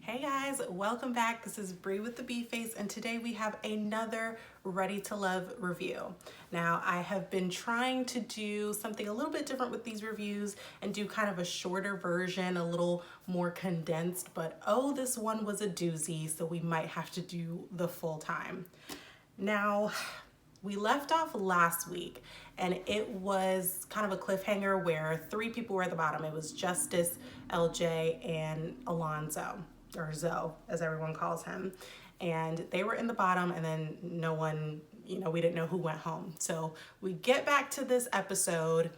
Hey guys, welcome back. This is Bree with the Bee Face, and today we have another Ready to Love review. Now, I have been trying to do something a little bit different with these reviews and do kind of a shorter version, a little more condensed, but oh, this one was a doozy, so we might have to do the full time. Now, we left off last week and it was kind of a cliffhanger where three people were at the bottom. It was Justice, LJ, and Alonzo, or Zoe, as everyone calls him. And they were in the bottom, and then no one, we didn't know who went home. So we get back to this episode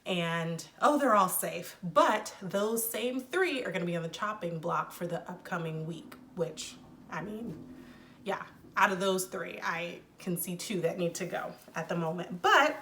and oh, they're all safe. But those same three are going to be on the chopping block for the upcoming week, which, yeah, out of those three, I can see two that need to go at the moment. But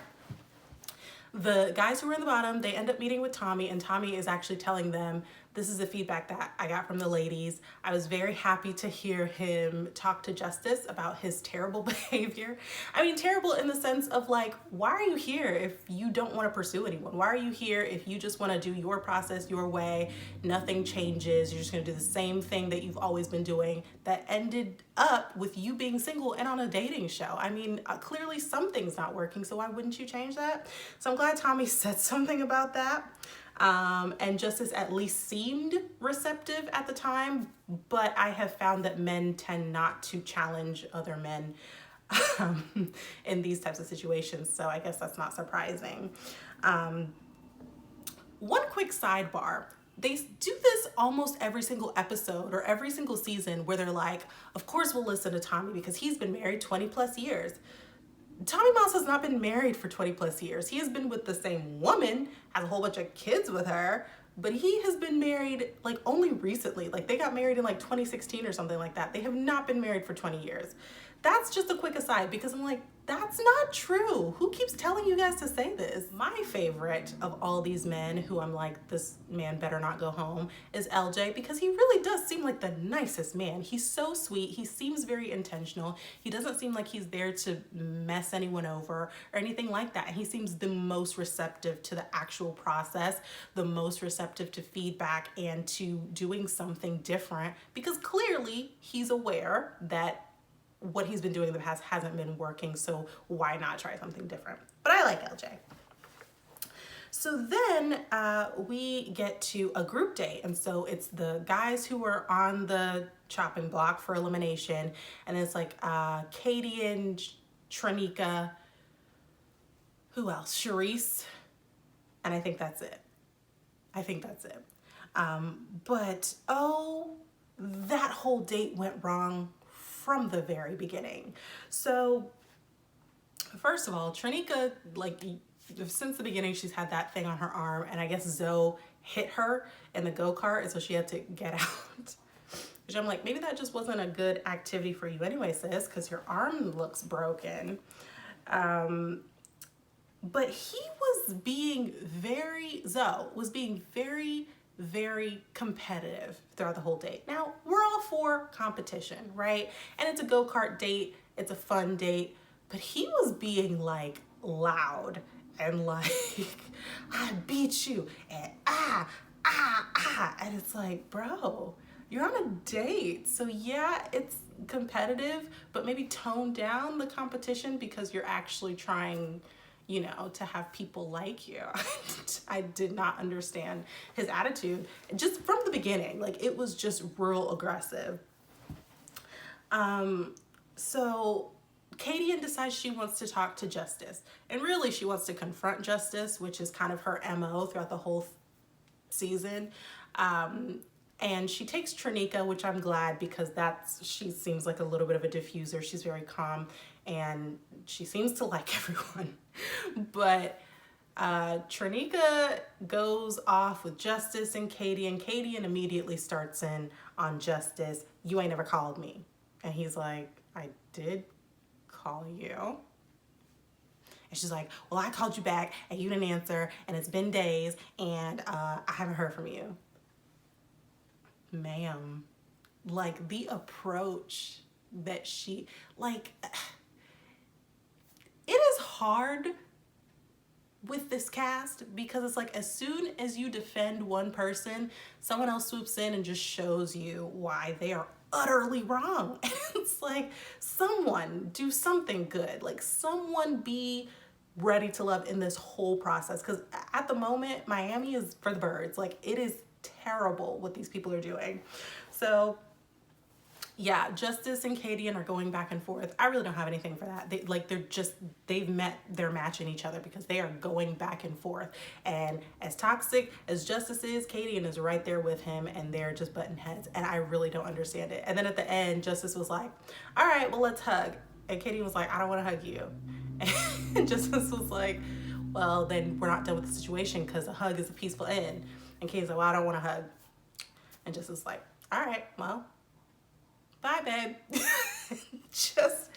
the guys who were in the bottom, they end up meeting with Tommy, and Tommy is actually telling them, this is the feedback that I got from the ladies. I was very happy to hear him talk to Justice about his terrible behavior. I mean, terrible in the sense of like, why are you here if you don't want to pursue anyone? Why are you here if you just want to do your process your way? Nothing changes. You're just going to do the same thing that you've always been doing that ended up with you being single and on a dating show. I mean, clearly something's not working, so why wouldn't you change that? So I'm glad Tommy said something about that. And Justice at least seemed receptive at the time, but I have found that men tend not to challenge other men in these types of situations, so I guess that's not surprising. One quick sidebar. They do this almost every single episode or every single season where they're like, of course we'll listen to Tommy because he's been married 20 plus years. Tommy Mouse has not been married for 20 plus years. He has been with the same woman, has a whole bunch of kids with her, but he has been married like only recently. Like they got married in like 2016 or something like that. They have not been married for 20 years. That's just a quick aside because I'm like, that's not true. Who keeps telling you guys to say this? My favorite of all these men who I'm like, this man better not go home, is LJ, because he really does seem like the nicest man. He's so sweet. He seems very intentional. He doesn't seem like he's there to mess anyone over or anything like that. And he seems the most receptive to the actual process, the most receptive to feedback and to doing something different, because clearly he's aware that what he's been doing in the past hasn't been working, so why not try something different? But I like LJ. So then we get to a group date, and so it's the guys who are on the chopping block for elimination, and it's like Katie and Trenika, who else? Charisse, and I think that's it. But oh, that whole date went wrong from the very beginning. So first of all, Trenika, like since the beginning, she's had that thing on her arm, and I guess Zoe hit her in the go-kart, and so she had to get out. Which I'm like, maybe that just wasn't a good activity for you anyway, sis, because your arm looks broken. But Zoe was being very competitive throughout the whole date. Now, we're all for competition, right? And it's a go-kart date, it's a fun date, but he was being like loud and like, I beat you, and and it's like, bro, you're on a date. So yeah, it's competitive, but maybe tone down the competition because you're actually trying, to have people like you. I did not understand his attitude just from the beginning. Like, it was just real aggressive. So Katie decides she wants to talk to Justice, and really she wants to confront Justice, which is kind of her MO throughout the whole season. And she takes Trenika, which I'm glad, because she seems like a little bit of a diffuser. She's very calm and she seems to like everyone. But Trenika goes off with Justice and Katie immediately starts in on Justice. You ain't never called me. And he's like, I did call you. And she's like, well, I called you back and you didn't answer, and it's been days, and I haven't heard from you. Ma'am, like the approach that she, like, it is hard with this cast, because it's like as soon as you defend one person, someone else swoops in and just shows you why they are utterly wrong. And it's like, someone do something good. Like, someone be ready to love in this whole process, because at the moment Miami is for the birds. Like, it is terrible what these people are doing. So yeah, Justice and Kadian are going back and forth. I really don't have anything for that. They've met their match in each other, because they are going back and forth. And as toxic as Justice is, Kadian is right there with him, and they're just butting heads. And I really don't understand it. And then at the end, Justice was like, all right, well, let's hug. And Kadian was like, I don't want to hug you. And Justice was like, well, then we're not done with the situation, because a hug is a peaceful end. And Kadian's like, well, I don't want to hug. And Justice was like, all right, well, bye, babe. Just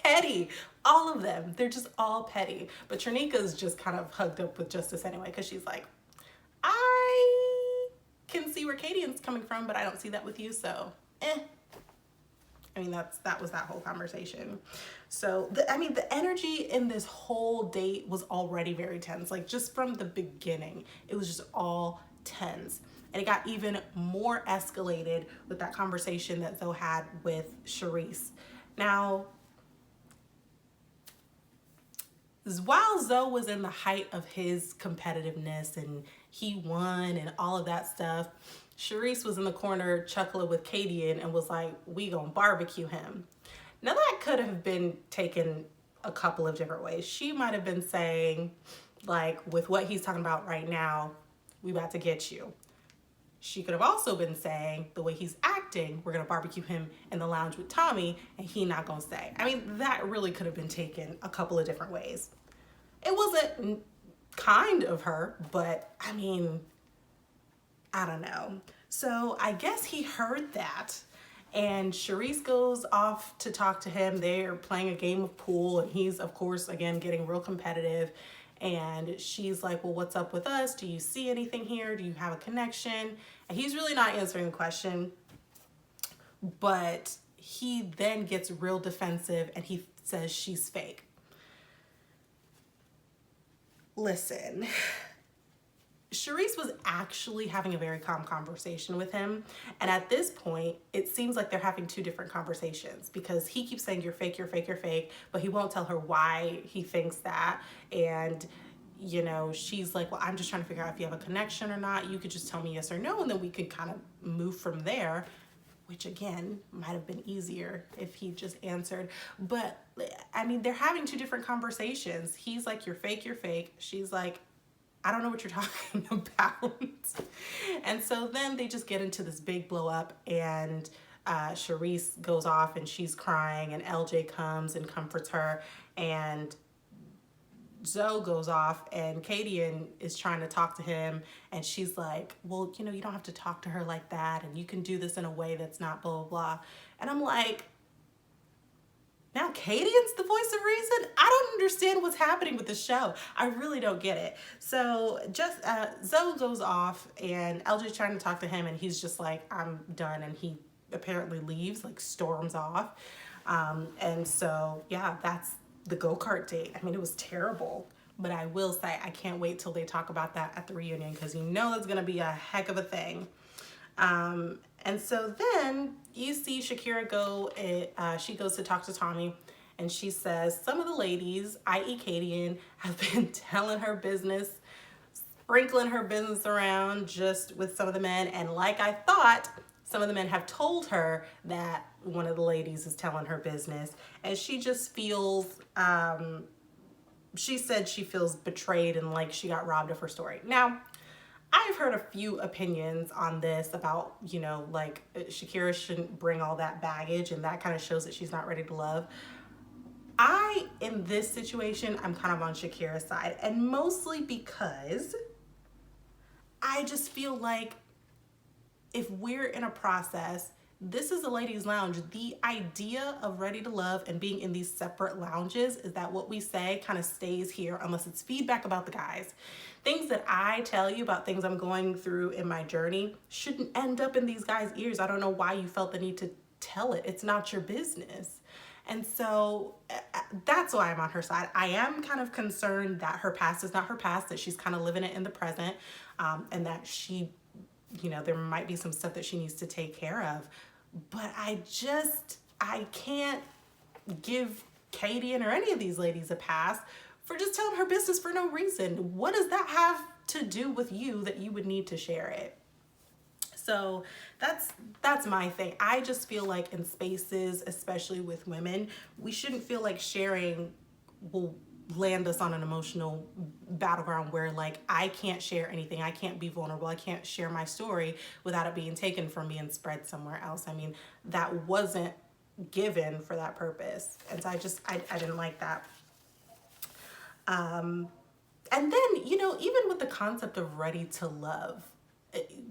petty. All of them. They're just all petty. But Trinika's just kind of hugged up with Justice anyway, because she's like, I can see where Kadian's coming from, but I don't see that with you, so I mean, that was that whole conversation. So, the energy in this whole date was already very tense. Like, just from the beginning, it was just all tense. And it got even more escalated with that conversation that Zoe had with Charisse. Now, while Zoe was in the height of his competitiveness and he won and all of that stuff, Charisse was in the corner chuckling with Kadian and was like, we gonna barbecue him. Now, that could have been taken a couple of different ways. She might have been saying, like, with what he's talking about right now, we about to get you. She could have also been saying, the way he's acting, we're gonna barbecue him in the lounge with Tommy and he not gonna stay. I mean, that really could have been taken a couple of different ways. It wasn't kind of her, but I mean, I don't know. So I guess he heard that, and Charisse goes off to talk to him. They're playing a game of pool, and he's, of course, again, getting real competitive. And she's like, well, what's up with us? Do you see anything here? Do you have a connection? And he's really not answering the question. But he then gets real defensive and he says she's fake. Listen, Charisse was actually having a very calm conversation with him. And at this point, it seems like they're having two different conversations, because he keeps saying, you're fake, you're fake, you're fake, but he won't tell her why he thinks that. And, you know, she's like, well, I'm just trying to figure out if you have a connection or not. You could just tell me yes or no, and then we could kind of move from there, which again, might have been easier if he just answered. But I mean, they're having two different conversations. He's like, you're fake, you're fake. She's like, I don't know what you're talking about. And so then they just get into this big blow up, and Charisse goes off and she's crying, and LJ comes and comforts her, and Zoe goes off, and Kadian is trying to talk to him, and she's like, well, you know, you don't have to talk to her like that, and you can do this in a way that's not blah, blah, blah. And I'm like, now Kadian's the voice of reason? I don't understand what's happening with the show. I really don't get it. So just Zoe goes off, and LJ's trying to talk to him, and he's just like, I'm done. And he apparently leaves, like storms off. And so, yeah, that's the go-kart date. I mean, it was terrible. But I will say, I can't wait till they talk about that at the reunion, because you know that's going to be a heck of a thing. And so then you see Shakira go, she goes to talk to Tommy, and she says, some of the ladies, i.e. Kadian, have been telling her business, sprinkling her business around just with some of the men. And like I thought, some of the men have told her that one of the ladies is telling her business. And she just feels, she said she feels betrayed and like she got robbed of her story. Now, I've heard a few opinions on this about, you know, like Shakira shouldn't bring all that baggage, and that kind of shows that she's not ready to love. In this situation, I'm kind of on Shakira's side, and mostly because I just feel like if we're in a process, this is a ladies' lounge. The idea of Ready to Love and being in these separate lounges is that what we say kind of stays here unless it's feedback about the guys. Things that I tell you about things I'm going through in my journey shouldn't end up in these guys' ears. I don't know why you felt the need to tell it. It's not your business. And so that's why I'm on her side. I am kind of concerned that her past is not her past, that she's kind of living it in the present, and that she, there might be some stuff that she needs to take care of. But I can't give Katie or any of these ladies a pass for just telling her business for no reason. What does that have to do with you that you would need to share it? So that's my thing. I just feel like in spaces, especially with women, we shouldn't feel like sharing will land us on an emotional battleground where like I can't share anything. I can't be vulnerable. I can't share my story without it being taken from me and spread somewhere else. I mean, that wasn't given for that purpose. And so I didn't like that. And then, even with the concept of ready to love,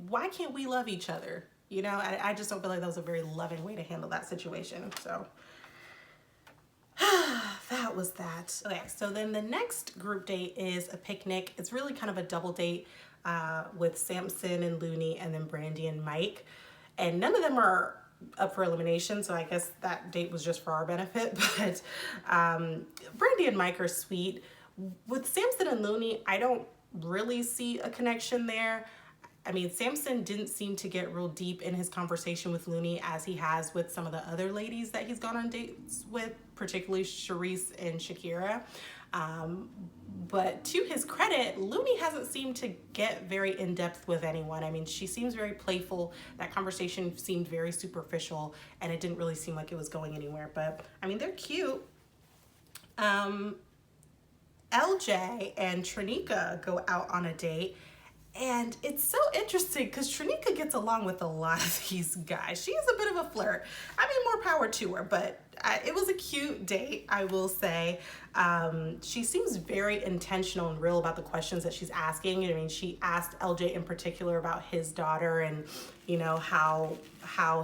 why can't we love each other? I just don't feel like that was a very loving way to handle that situation. So that was that. Okay, so then the next group date is a picnic. It's really kind of a double date with Samson and Looney, and then Brandy and Mike. And none of them are up for elimination, so I guess that date was just for our benefit. But Brandy and Mike are sweet. With Samson and Looney, I don't really see a connection there. I mean, Samson didn't seem to get real deep in his conversation with Looney as he has with some of the other ladies that he's gone on dates with, particularly Charisse and Shakira. But to his credit, Looney hasn't seemed to get very in-depth with anyone. I mean, she seems very playful. That conversation seemed very superficial, and it didn't really seem like it was going anywhere. But, I mean, they're cute. LJ and Trenika go out on a date. And it's so interesting because Trenika gets along with a lot of these guys. She's a bit of a flirt. I mean, more power to her, but it was a cute date, I will say. She seems very intentional and real about the questions that she's asking. I mean, she asked LJ in particular about his daughter and, how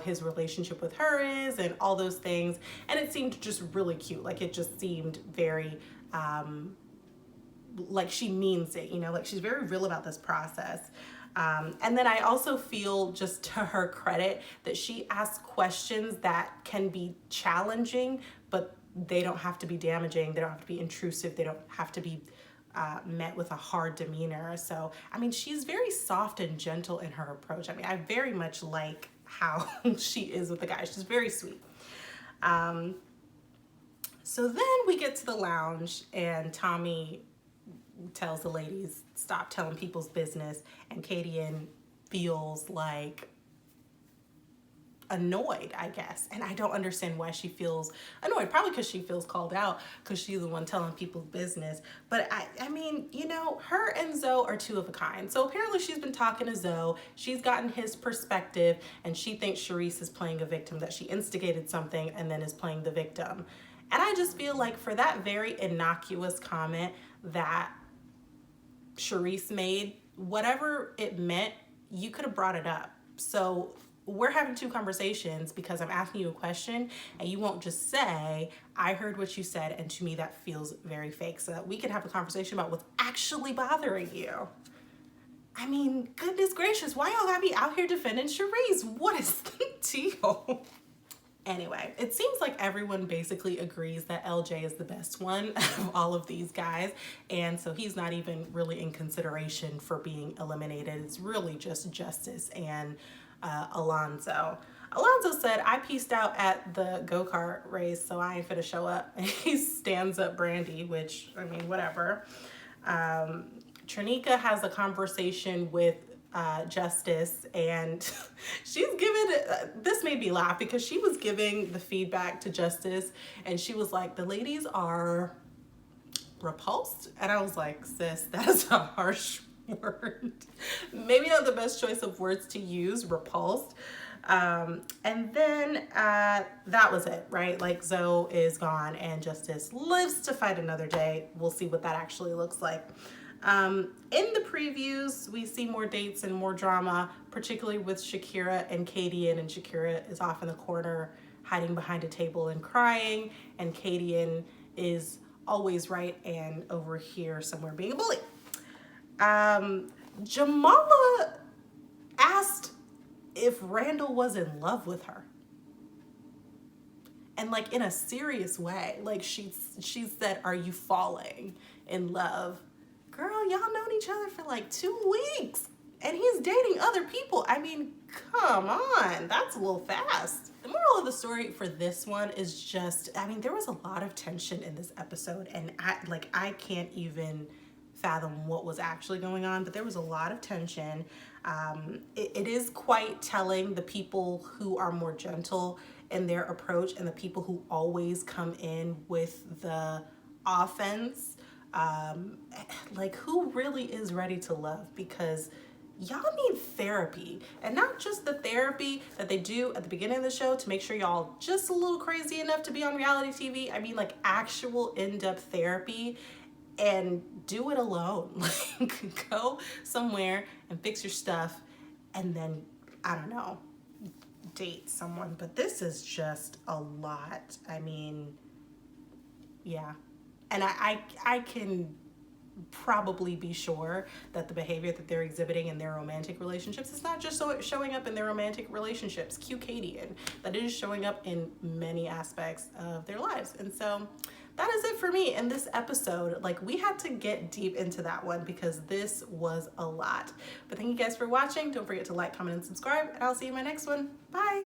his relationship with her is and all those things. And it seemed just really cute. Like, it just seemed very... like she means it, like she's very real about this process. And then I also feel, just to her credit, that she asks questions that can be challenging, but they don't have to be damaging. They don't have to be intrusive. They don't have to be met with a hard demeanor. So, I mean, she's very soft and gentle in her approach. I mean, I very much like how she is with the guys. She's very sweet. So then we get to the lounge, and Tommy tells the ladies, stop telling people's business, and Katie feels like annoyed, I guess. And I don't understand why she feels annoyed. Probably because she feels called out because she's the one telling people's business. But I mean, her and Zoe are two of a kind. So apparently she's been talking to Zoe. She's gotten his perspective, and she thinks Charisse is playing a victim, that she instigated something and then is playing the victim. And I just feel like for that very innocuous comment that Charisse made, whatever it meant, you could have brought it up. So we're having two conversations because I'm asking you a question, and you won't just say, I heard what you said, and to me that feels very fake, so that we can have a conversation about what's actually bothering you. I mean, goodness gracious, why y'all gotta be out here defending Charisse? What is the deal? Anyway, it seems like everyone basically agrees that LJ is the best one of all of these guys, and so he's not even really in consideration for being eliminated. It's really just Justice and Alonzo. Alonzo said, I pieced out at the go-kart race, so I ain't finna show up. And he stands up Brandy, which, I mean, whatever. Trenika has a conversation with Justice, and she's given this made me laugh because she was giving the feedback to Justice, and she was like, the ladies are repulsed, and I was like, sis, that is a harsh word. Maybe not the best choice of words to use, repulsed. And then that was it, right? Like, Zoe is gone and Justice lives to fight another day. We'll see what that actually looks like. In the previews, we see more dates and more drama, particularly with Shakira and Katie, and Shakira is off in the corner hiding behind a table and crying, and Katie is always right and over here somewhere being a bully. Jamala asked if Randall was in love with her. and like in a serious way. Like she said, "Are you falling in love?" Girl, y'all known each other for like 2 weeks and he's dating other people. I mean, come on, that's a little fast. The moral of the story for this one is just, I mean, there was a lot of tension in this episode, and I can't even fathom what was actually going on, but there was a lot of tension. It is quite telling, the people who are more gentle in their approach and the people who always come in with the offense. Like, who really is ready to love? Because y'all need therapy, and not just the therapy that they do at the beginning of the show to make sure y'all just a little crazy enough to be on reality TV. I mean, like, actual in-depth therapy, and do it alone. Like, go somewhere and fix your stuff, and then, I don't know, date someone. But this is just a lot. I mean, yeah. And I can probably be sure that the behavior that they're exhibiting in their romantic relationships is not just so showing up in their romantic relationships, Caucadian, that it is showing up in many aspects of their lives. And so that is it for me in this episode. Like, we had to get deep into that one because this was a lot. But thank you guys for watching. Don't forget to like, comment, and subscribe, and I'll see you in my next one. Bye.